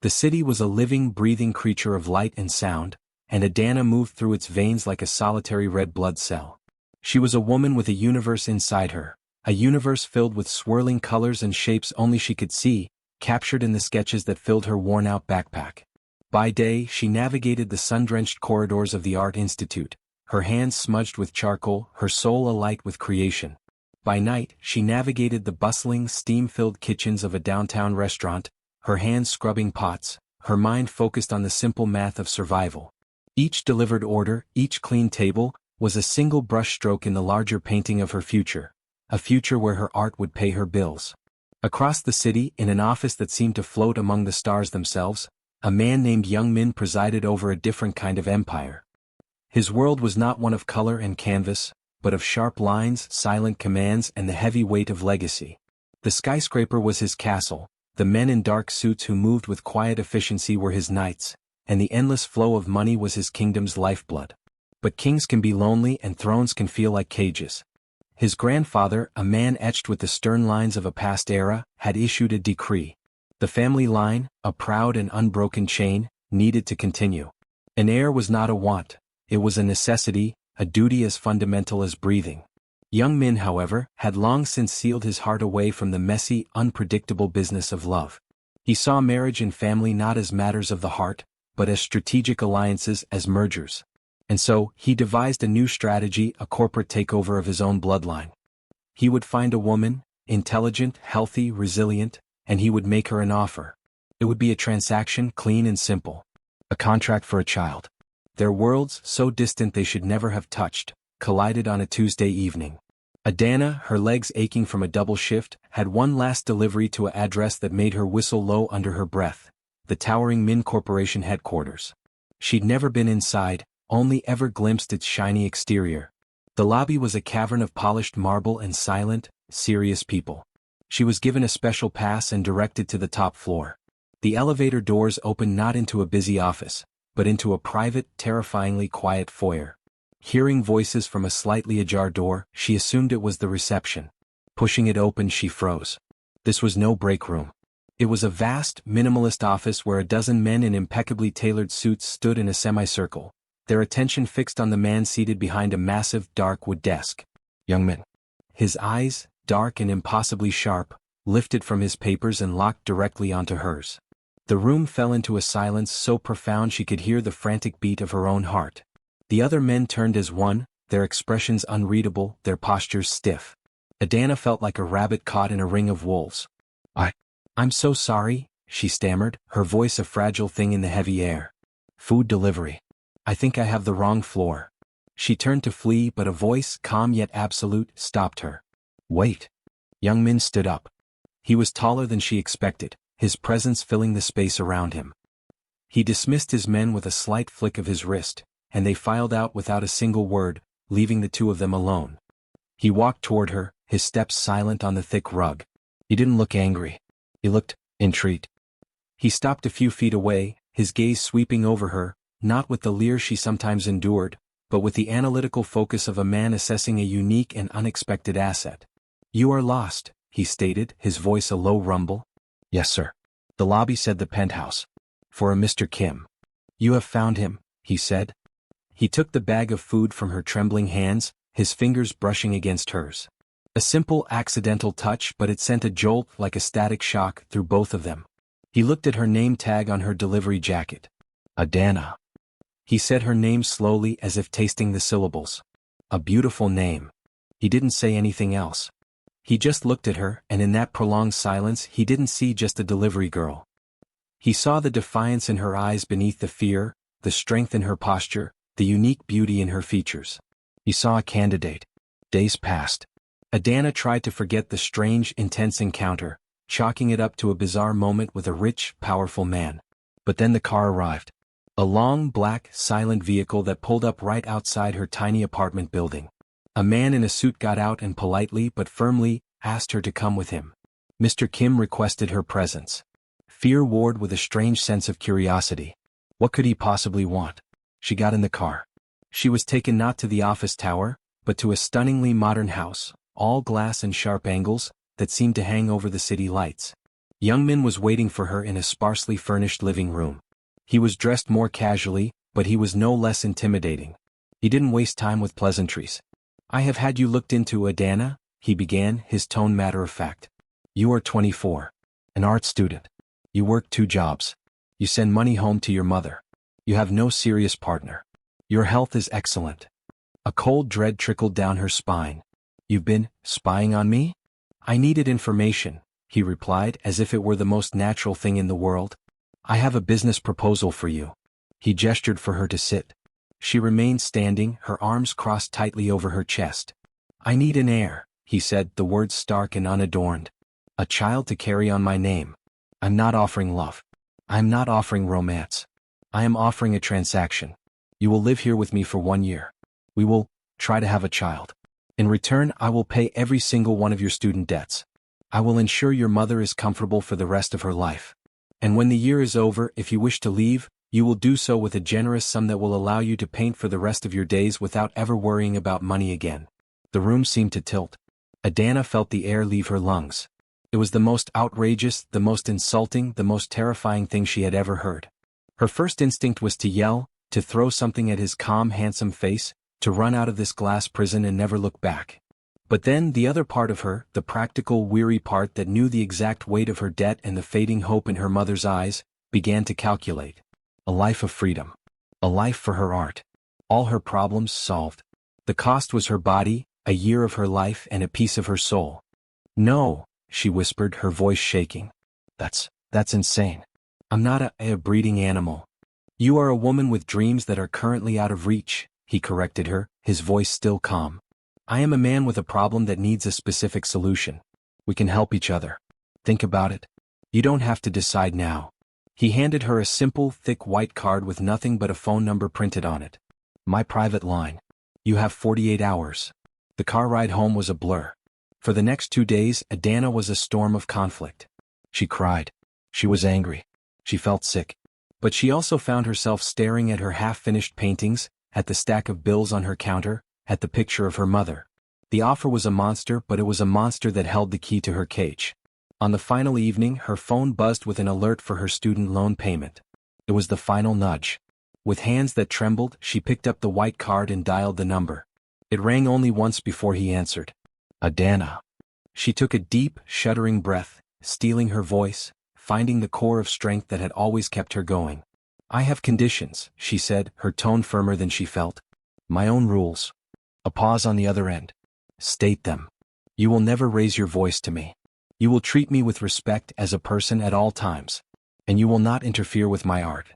The city was a living, breathing creature of light and sound, and Adanna moved through its veins like a solitary red blood cell. She was a woman with a universe inside her, a universe filled with swirling colors and shapes only she could see, captured in the sketches that filled her worn-out backpack. By day, she navigated the sun-drenched corridors of the Art Institute, her hands smudged with charcoal, her soul alight with creation. By night, she navigated the bustling, steam-filled kitchens of a downtown restaurant, her hands scrubbing pots, her mind focused on the simple math of survival. Each delivered order, each clean table, was a single brushstroke in the larger painting of her future, a future where her art would pay her bills. Across the city, in an office that seemed to float among the stars themselves, a man named Young Min presided over a different kind of empire. His world was not one of color and canvas, but of sharp lines, silent commands, and the heavy weight of legacy. The skyscraper was his castle, the men in dark suits who moved with quiet efficiency were his knights, and the endless flow of money was his kingdom's lifeblood. But kings can be lonely and thrones can feel like cages. His grandfather, a man etched with the stern lines of a past era, had issued a decree. The family line, a proud and unbroken chain, needed to continue. An heir was not a want, it was a necessity, a duty as fundamental as breathing. Young Min, however, had long since sealed his heart away from the messy, unpredictable business of love. He saw marriage and family not as matters of the heart, but as strategic alliances, as mergers. And so, he devised a new strategy, a corporate takeover of his own bloodline. He would find a woman, intelligent, healthy, resilient, and he would make her an offer. It would be a transaction, clean and simple. A contract for a child. Their worlds, so distant they should never have touched, collided on a Tuesday evening. Adanna, her legs aching from a double shift, had one last delivery to an address that made her whistle low under her breath, the towering Min Corporation headquarters. She'd never been inside, only ever glimpsed its shiny exterior. The lobby was a cavern of polished marble and silent, serious people. She was given a special pass and directed to the top floor. The elevator doors opened not into a busy office, but into a private, terrifyingly quiet foyer. Hearing voices from a slightly ajar door, she assumed it was the reception. Pushing it open, she froze. This was no break room. It was a vast, minimalist office where a dozen men in impeccably tailored suits stood in a semicircle, their attention fixed on the man seated behind a massive, dark wood desk. Young Min. His eyes, dark and impossibly sharp, lifted from his papers and locked directly onto hers. The room fell into a silence so profound she could hear the frantic beat of her own heart. The other men turned as one, their expressions unreadable, their postures stiff. Adanna felt like a rabbit caught in a ring of wolves. I'm so sorry, she stammered, her voice a fragile thing in the heavy air. Food delivery. I think I have the wrong floor. She turned to flee, but a voice, calm yet absolute, stopped her. Wait. Young Min stood up. He was taller than she expected, his presence filling the space around him. He dismissed his men with a slight flick of his wrist, and they filed out without a single word, leaving the two of them alone. He walked toward her, his steps silent on the thick rug. He didn't look angry. He looked intrigued. He stopped a few feet away, his gaze sweeping over her, not with the leer she sometimes endured, but with the analytical focus of a man assessing a unique and unexpected asset. You are lost, he stated, his voice a low rumble. Yes, sir. The lobby said the penthouse. For a Mr. Kim. You have found him, he said. He took the bag of food from her trembling hands, his fingers brushing against hers. A simple, accidental touch, but it sent a jolt like a static shock through both of them. He looked at her name tag on her delivery jacket. Adanna. He said her name slowly as if tasting the syllables. A beautiful name. He didn't say anything else. He just looked at her, and in that prolonged silence he didn't see just a delivery girl. He saw the defiance in her eyes beneath the fear, the strength in her posture, the unique beauty in her features. He saw a candidate. Days passed. Adanna tried to forget the strange, intense encounter, chalking it up to a bizarre moment with a rich, powerful man. But then the car arrived. A long, black, silent vehicle that pulled up right outside her tiny apartment building. A man in a suit got out and politely but firmly asked her to come with him. Mr. Kim requested her presence. Fear warred with a strange sense of curiosity. What could he possibly want? She got in the car. She was taken not to the office tower, but to a stunningly modern house, all glass and sharp angles, that seemed to hang over the city lights. Youngmin was waiting for her in a sparsely furnished living room. He was dressed more casually, but he was no less intimidating. He didn't waste time with pleasantries. "I have had you looked into, Adanna," he began, his tone matter-of-fact. "You are 24. An art student. You work 2 jobs. You send money home to your mother. You have no serious partner. Your health is excellent." A cold dread trickled down her spine. "You've been spying on me?" "I needed information," he replied as if it were the most natural thing in the world. "I have a business proposal for you." He gestured for her to sit. She remained standing, her arms crossed tightly over her chest. "I need an heir," he said, the words stark and unadorned. "A child to carry on my name. I'm not offering love. I'm not offering romance. I am offering a transaction. You will live here with me for 1 year. We will try to have a child. In return, I will pay every single one of your student debts. I will ensure your mother is comfortable for the rest of her life. And when the year is over, if you wish to leave, you will do so with a generous sum that will allow you to paint for the rest of your days without ever worrying about money again." The room seemed to tilt. Adanna felt the air leave her lungs. It was the most outrageous, the most insulting, the most terrifying thing she had ever heard. Her first instinct was to yell, to throw something at his calm, handsome face, to run out of this glass prison and never look back. But then the other part of her, the practical, weary part that knew the exact weight of her debt and the fading hope in her mother's eyes, began to calculate. A life of freedom. A life for her art. All her problems solved. The cost was her body, a year of her life and a piece of her soul. "No," she whispered, her voice shaking. That's insane. I'm not a breeding animal." "You are a woman with dreams that are currently out of reach," he corrected her, his voice still calm. "I am a man with a problem that needs a specific solution. We can help each other. Think about it. You don't have to decide now." He handed her a simple, thick white card with nothing but a phone number printed on it. "My private line. You have 48 hours. The car ride home was a blur. For the next 2 days, Adanna was a storm of conflict. She cried. She was angry. She felt sick. But she also found herself staring at her half-finished paintings, at the stack of bills on her counter, at the picture of her mother. The offer was a monster, but it was a monster that held the key to her cage. On the final evening, her phone buzzed with an alert for her student loan payment. It was the final nudge. With hands that trembled, she picked up the white card and dialed the number. It rang only once before he answered. "Adanna." She took a deep, shuddering breath, steeling her voice, finding the core of strength that had always kept her going. "I have conditions," she said, her tone firmer than she felt. "My own rules." A pause on the other end. "State them. You will never raise your voice to me. You will treat me with respect as a person at all times. And you will not interfere with my art.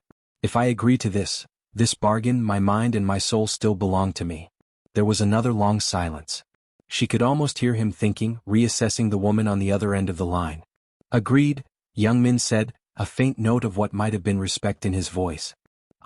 If I agree to this bargain, my mind and my soul still belong to me." There was another long silence. She could almost hear him thinking, reassessing the woman on the other end of the line. "Agreed," Youngmin said, a faint note of what might have been respect in his voice.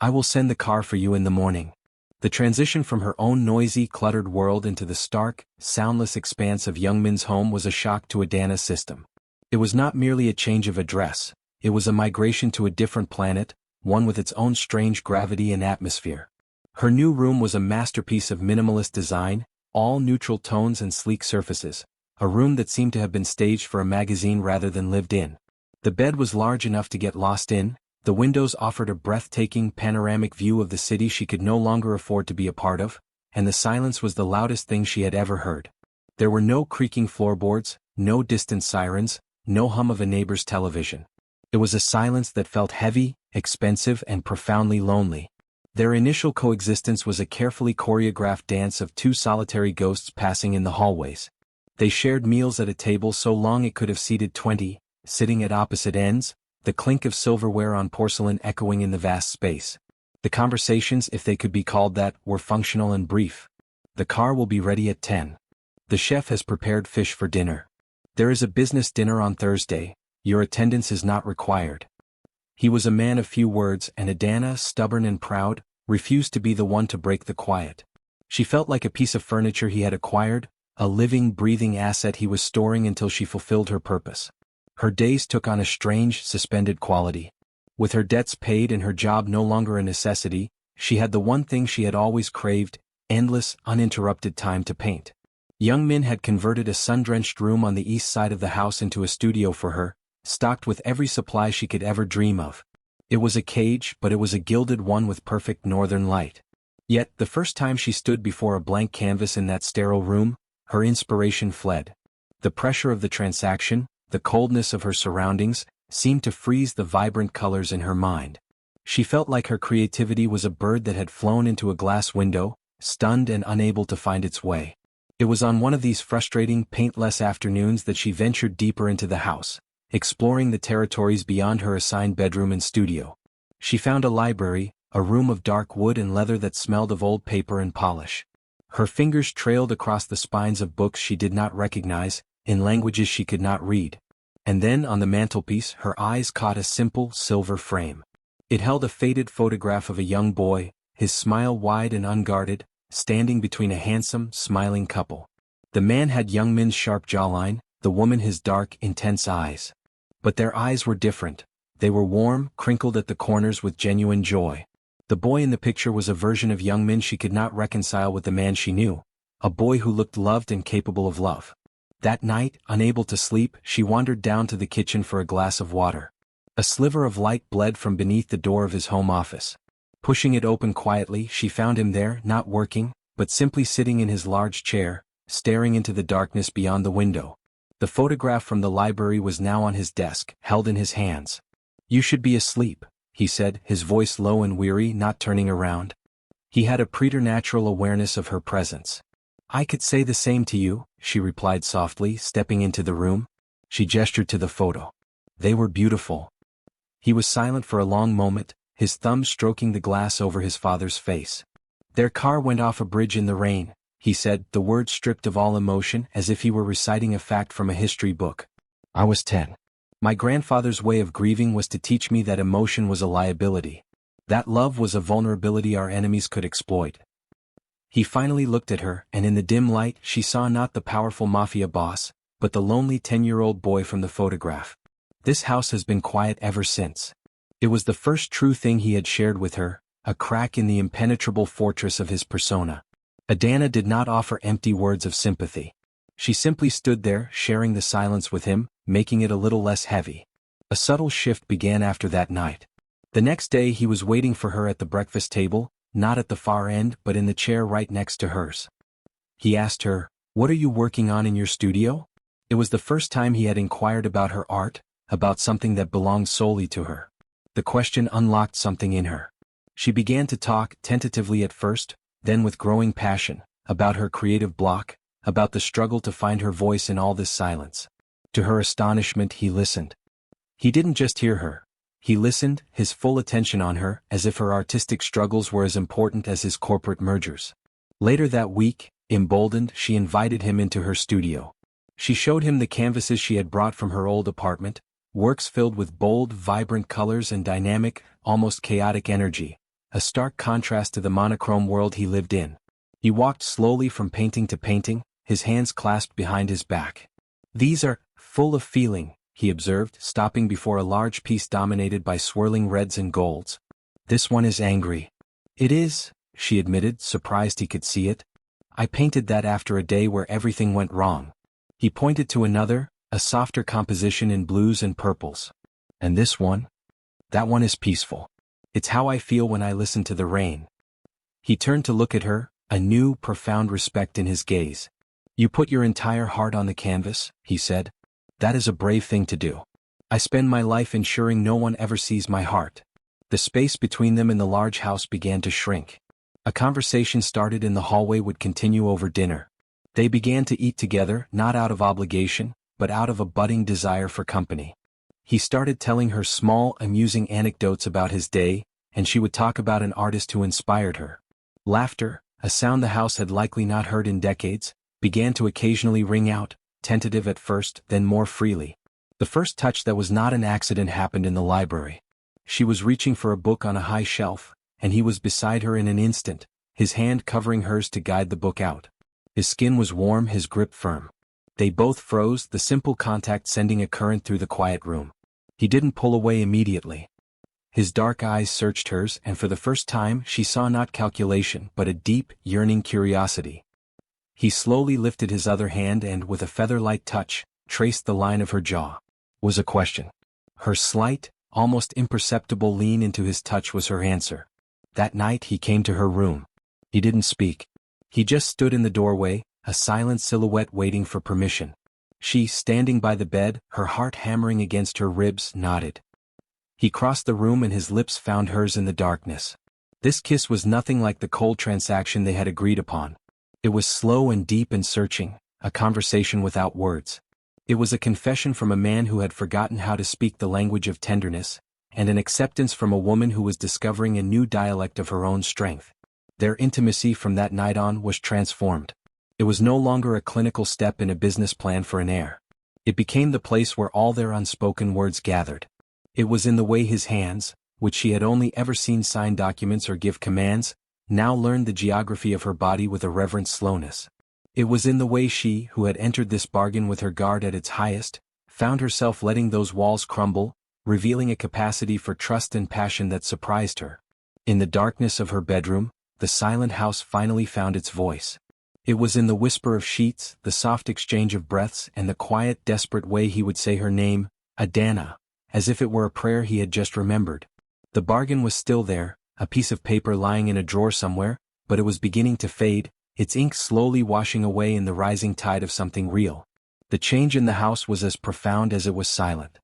"I will send the car for you in the morning." The transition from her own noisy, cluttered world into the stark, soundless expanse of Youngmin's home was a shock to Adanna's system. It was not merely a change of address, it was a migration to a different planet, one with its own strange gravity and atmosphere. Her new room was a masterpiece of minimalist design, all neutral tones and sleek surfaces, a room that seemed to have been staged for a magazine rather than lived in. The bed was large enough to get lost in, the windows offered a breathtaking panoramic view of the city she could no longer afford to be a part of, and the silence was the loudest thing she had ever heard. There were no creaking floorboards, no distant sirens, no hum of a neighbor's television. It was a silence that felt heavy, expensive, and profoundly lonely. Their initial coexistence was a carefully choreographed dance of 2 solitary ghosts passing in the hallways. They shared meals at a table so long it could have seated 20, sitting at opposite ends, the clink of silverware on porcelain echoing in the vast space. The conversations, if they could be called that, were functional and brief. "The car will be ready at 10. The chef has prepared fish for dinner. There is a business dinner on Thursday. Your attendance is not required." He was a man of few words, and Adanna, stubborn and proud, refused to be the one to break the quiet. She felt like a piece of furniture he had acquired, a living, breathing asset he was storing until she fulfilled her purpose. Her days took on a strange, suspended quality. With her debts paid and her job no longer a necessity, she had the one thing she had always craved, endless, uninterrupted time to paint. Youngmin had converted a sun-drenched room on the east side of the house into a studio for her, stocked with every supply she could ever dream of. It was a cage, but it was a gilded one with perfect northern light. Yet, the first time she stood before a blank canvas in that sterile room, her inspiration fled. The pressure of the transaction, the coldness of her surroundings, seemed to freeze the vibrant colors in her mind. She felt like her creativity was a bird that had flown into a glass window, stunned and unable to find its way. It was on one of these frustrating, paintless afternoons that she ventured deeper into the house, exploring the territories beyond her assigned bedroom and studio. She found a library, a room of dark wood and leather that smelled of old paper and polish. Her fingers trailed across the spines of books she did not recognize, in languages she could not read. And then, on the mantelpiece, her eyes caught a simple, silver frame. It held a faded photograph of a young boy, his smile wide and unguarded, standing between a handsome, smiling couple. The man had young Min's sharp jawline, the woman his dark, intense eyes. But their eyes were different. They were warm, crinkled at the corners with genuine joy. The boy in the picture was a version of young Min she could not reconcile with the man she knew, a boy who looked loved and capable of love. That night, unable to sleep, she wandered down to the kitchen for a glass of water. A sliver of light bled from beneath the door of his home office. Pushing it open quietly, she found him there, not working, but simply sitting in his large chair, staring into the darkness beyond the window. The photograph from the library was now on his desk, held in his hands. "You should be asleep," he said, his voice low and weary, not turning around. He had a preternatural awareness of her presence. "I could say the same to you," she replied softly, stepping into the room. She gestured to the photo. They were beautiful. He was silent for a long moment, his thumb stroking the glass over his father's face. "Their car went off a bridge in the rain," he said, the words stripped of all emotion, as if he were reciting a fact from a history book. "I was 10. My grandfather's way of grieving was to teach me that emotion was a liability. That love was a vulnerability our enemies could exploit." He finally looked at her, and in the dim light she saw not the powerful Mafia boss, but the lonely 10-year-old boy from the photograph. This house has been quiet ever since. It was the first true thing he had shared with her, a crack in the impenetrable fortress of his persona. Adanna did not offer empty words of sympathy. She simply stood there, sharing the silence with him, making it a little less heavy. A subtle shift began after that night. The next day he was waiting for her at the breakfast table, not at the far end but in the chair right next to hers. He asked her, "What are you working on in your studio?" It was the first time he had inquired about her art, about something that belonged solely to her. The question unlocked something in her. She began to talk, tentatively at first, then with growing passion, about her creative block, about the struggle to find her voice in all this silence. To her astonishment, he listened. He didn't just hear her. He listened, his full attention on her, as if her artistic struggles were as important as his corporate mergers. Later that week, emboldened, she invited him into her studio. She showed him the canvases she had brought from her old apartment, works filled with bold, vibrant colors and dynamic, almost chaotic energy, a stark contrast to the monochrome world he lived in. He walked slowly from painting to painting, his hands clasped behind his back. "These are full of feeling," he observed, stopping before a large piece dominated by swirling reds and golds. "This one is angry." "It is," she admitted, surprised he could see it. "I painted that after a day where everything went wrong." He pointed to another, a softer composition in blues and purples. "And this one? That one is peaceful. It's how I feel when I listen to the rain." He turned to look at her, a new, profound respect in his gaze. "You put your entire heart on the canvas," he said. "That is a brave thing to do. I spend my life ensuring no one ever sees my heart." The space between them in the large house began to shrink. A conversation started in the hallway would continue over dinner. They began to eat together, not out of obligation, but out of a budding desire for company. He started telling her small, amusing anecdotes about his day, and she would talk about an artist who inspired her. Laughter, a sound the house had likely not heard in decades, began to occasionally ring out, tentative at first, then more freely. The first touch that was not an accident happened in the library. She was reaching for a book on a high shelf, and he was beside her in an instant, his hand covering hers to guide the book out. His skin was warm, his grip firm. They both froze, the simple contact sending a current through the quiet room. He didn't pull away immediately. His dark eyes searched hers, and for the first time she saw not calculation but a deep, yearning curiosity. He slowly lifted his other hand and, with a feather-light touch, traced the line of her jaw. was a question. Her slight, almost imperceptible lean into his touch was her answer. That night he came to her room. He didn't speak. He just stood in the doorway, a silent silhouette waiting for permission. She, standing by the bed, her heart hammering against her ribs, nodded. He crossed the room and his lips found hers in the darkness. This kiss was nothing like the cold transaction they had agreed upon. It was slow and deep and searching, a conversation without words. It was a confession from a man who had forgotten how to speak the language of tenderness, and an acceptance from a woman who was discovering a new dialect of her own strength. Their intimacy from that night on was transformed. It was no longer a clinical step in a business plan for an heir. It became the place where all their unspoken words gathered. It was in the way his hands, which she had only ever seen sign documents or give commands, now learned the geography of her body with a reverent slowness. It was in the way she, who had entered this bargain with her guard at its highest, found herself letting those walls crumble, revealing a capacity for trust and passion that surprised her. In the darkness of her bedroom, the silent house finally found its voice. It was in the whisper of sheets, the soft exchange of breaths, and the quiet, desperate way he would say her name, Adanna, as if it were a prayer he had just remembered. The bargain was still there, a piece of paper lying in a drawer somewhere, but it was beginning to fade, its ink slowly washing away in the rising tide of something real. The change in the house was as profound as it was silent.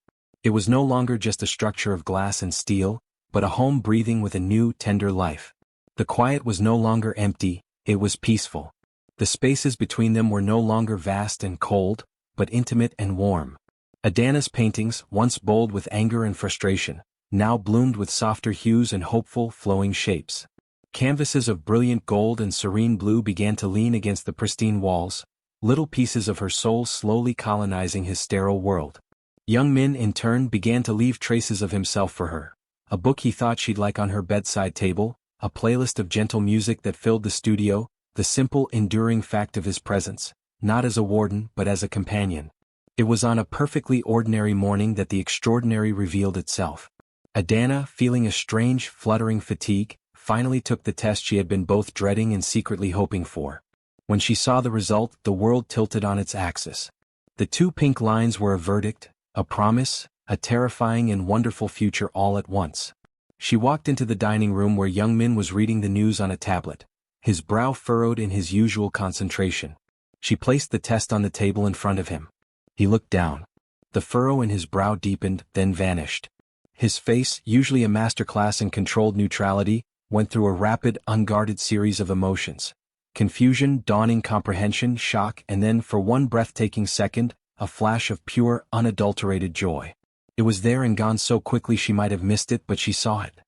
It was no longer just a structure of glass and steel, but a home breathing with a new, tender life. The quiet was no longer empty, it was peaceful. The spaces between them were no longer vast and cold, but intimate and warm. Adanna's paintings, once bold with anger and frustration, now bloomed with softer hues and hopeful, flowing shapes. Canvases of brilliant gold and serene blue began to lean against the pristine walls, little pieces of her soul slowly colonizing his sterile world. Young Min in turn began to leave traces of himself for her. A book he thought she'd like on her bedside table, a playlist of gentle music that filled the studio, the simple, enduring fact of his presence, not as a warden but as a companion. It was on a perfectly ordinary morning that the extraordinary revealed itself. Adanna, feeling a strange, fluttering fatigue, finally took the test she had been both dreading and secretly hoping for. When she saw the result, the world tilted on its axis. The two pink lines were a verdict, a promise, a terrifying and wonderful future all at once. She walked into the dining room where young Min was reading the news on a tablet, his brow furrowed in his usual concentration. She placed the test on the table in front of him. He looked down. The furrow in his brow deepened, then vanished. His face, usually a masterclass in controlled neutrality, went through a rapid, unguarded series of emotions. Confusion, dawning comprehension, shock, and then, for one breathtaking second, a flash of pure, unadulterated joy. It was there and gone so quickly she might have missed it, but she saw it.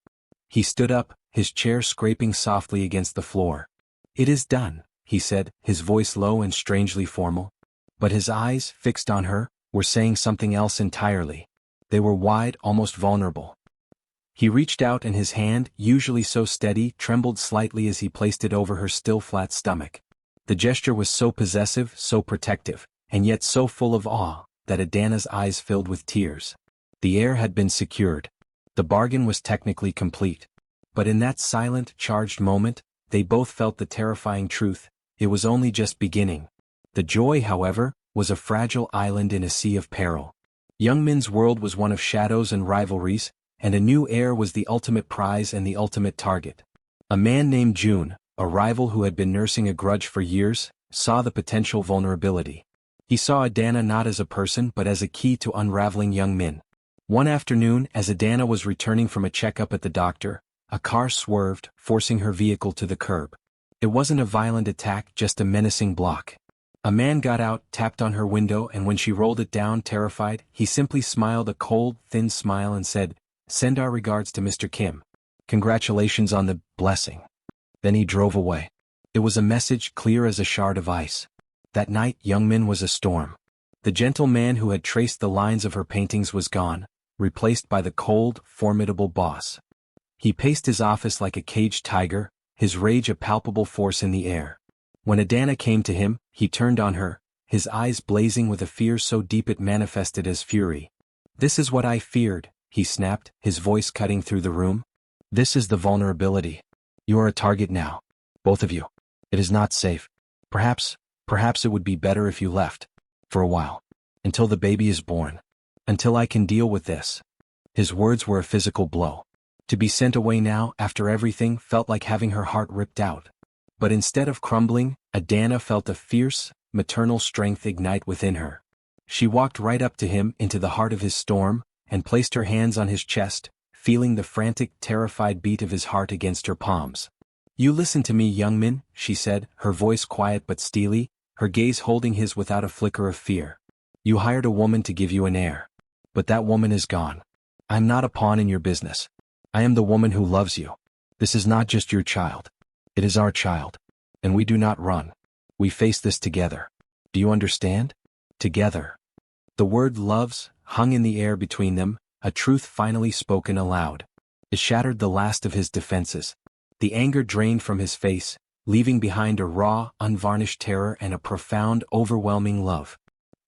He stood up, his chair scraping softly against the floor. "It is done," he said, his voice low and strangely formal. But his eyes, fixed on her, were saying something else entirely. They were wide, almost vulnerable. He reached out and his hand, usually so steady, trembled slightly as he placed it over her still flat stomach. The gesture was so possessive, so protective, and yet so full of awe, that Adanna's eyes filled with tears. The heir had been secured. The bargain was technically complete. But in that silent, charged moment, they both felt the terrifying truth: it was only just beginning. The joy, however, was a fragile island in a sea of peril. Young Min's world was one of shadows and rivalries, and a new heir was the ultimate prize and the ultimate target. A man named June, a rival who had been nursing a grudge for years, saw the potential vulnerability. He saw Adanna not as a person but as a key to unraveling young Min. One afternoon, as Adanna was returning from a checkup at the doctor, a car swerved, forcing her vehicle to the curb. It wasn't a violent attack, just a menacing block. A man got out, tapped on her window, and when she rolled it down, terrified, he simply smiled a cold, thin smile and said, "Send our regards to Mr. Kim. Congratulations on the blessing." Then he drove away. It was a message clear as a shard of ice. That night, young Min was a storm. The gentle man who had traced the lines of her paintings was gone, replaced by the cold, formidable boss. He paced his office like a caged tiger, his rage a palpable force in the air. When Adanna came to him, he turned on her, his eyes blazing with a fear so deep it manifested as fury. "This is what I feared," he snapped, his voice cutting through the room. "This is the vulnerability. You are a target now. Both of you. It is not safe. Perhaps it would be better if you left. For a while. Until the baby is born." Until I can deal with this. His words were a physical blow. To be sent away now, after everything, felt like having her heart ripped out. But instead of crumbling, Adanna felt a fierce, maternal strength ignite within her. She walked right up to him into the heart of his storm, and placed her hands on his chest, feeling the frantic, terrified beat of his heart against her palms. "You listen to me, young man," she said, her voice quiet but steely, her gaze holding his without a flicker of fear. "You hired a woman to give you an heir. But that woman is gone. I am not a pawn in your business. I am the woman who loves you. This is not just your child. It is our child. And we do not run. We face this together. Do you understand? Together." The word loves hung in the air between them, a truth finally spoken aloud. It shattered the last of his defenses. The anger drained from his face, leaving behind a raw, unvarnished terror and a profound, overwhelming love.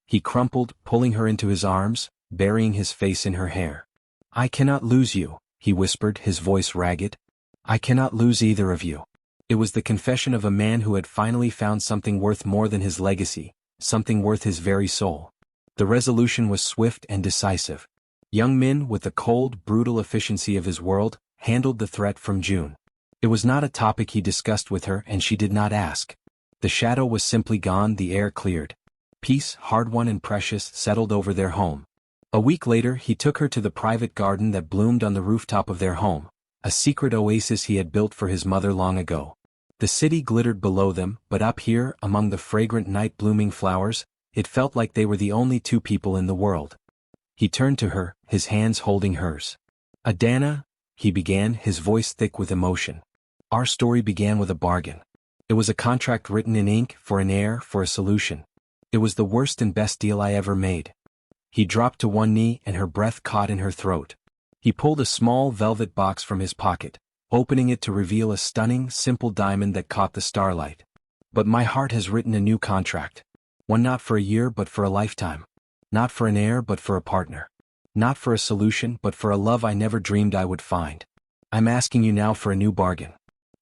He crumpled, pulling her into his arms, burying his face in her hair. "I cannot lose you," he whispered, his voice ragged. "I cannot lose either of you." It was the confession of a man who had finally found something worth more than his legacy, something worth his very soul. The resolution was swift and decisive. Young Min, with the cold, brutal efficiency of his world, handled the threat from June. It was not a topic he discussed with her, and she did not ask. The shadow was simply gone, the air cleared. Peace, hard-won and precious, settled over their home. A week later he took her to the private garden that bloomed on the rooftop of their home, a secret oasis he had built for his mother long ago. The city glittered below them, but up here, among the fragrant night-blooming flowers, it felt like they were the only two people in the world. He turned to her, his hands holding hers. "Adanna," he began, his voice thick with emotion. "Our story began with a bargain. It was a contract written in ink, for an heir, for a solution. It was the worst and best deal I ever made." He dropped to one knee and her breath caught in her throat. He pulled a small velvet box from his pocket, opening it to reveal a stunning, simple diamond that caught the starlight. "But my heart has written a new contract. One not for a year but for a lifetime. Not for an heir but for a partner. Not for a solution but for a love I never dreamed I would find. I'm asking you now for a new bargain.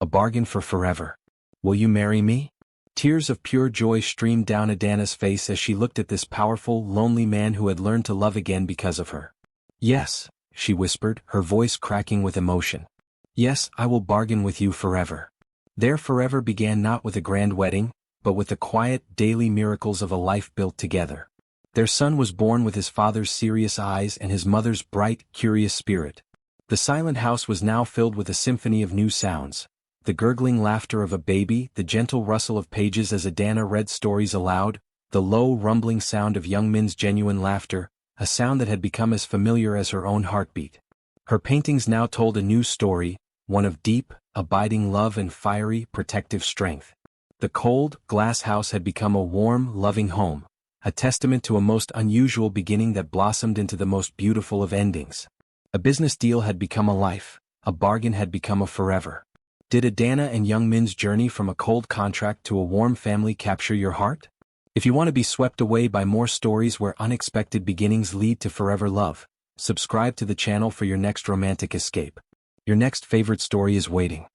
A bargain for forever. Will you marry me?" Tears of pure joy streamed down Adanna's face as she looked at this powerful, lonely man who had learned to love again because of her. "Yes," she whispered, her voice cracking with emotion. "Yes, I will bargain with you forever." Their forever began not with a grand wedding, but with the quiet, daily miracles of a life built together. Their son was born with his father's serious eyes and his mother's bright, curious spirit. The silent house was now filled with a symphony of new sounds. The gurgling laughter of a baby, the gentle rustle of pages as Adanna read stories aloud, the low, rumbling sound of young Min's genuine laughter, a sound that had become as familiar as her own heartbeat. Her paintings now told a new story, one of deep, abiding love and fiery, protective strength. The cold, glass house had become a warm, loving home, a testament to a most unusual beginning that blossomed into the most beautiful of endings. A business deal had become a life, a bargain had become a forever. Did Adanna and young Min's journey from a cold contract to a warm family capture your heart? If you want to be swept away by more stories where unexpected beginnings lead to forever love, subscribe to the channel for your next romantic escape. Your next favorite story is waiting.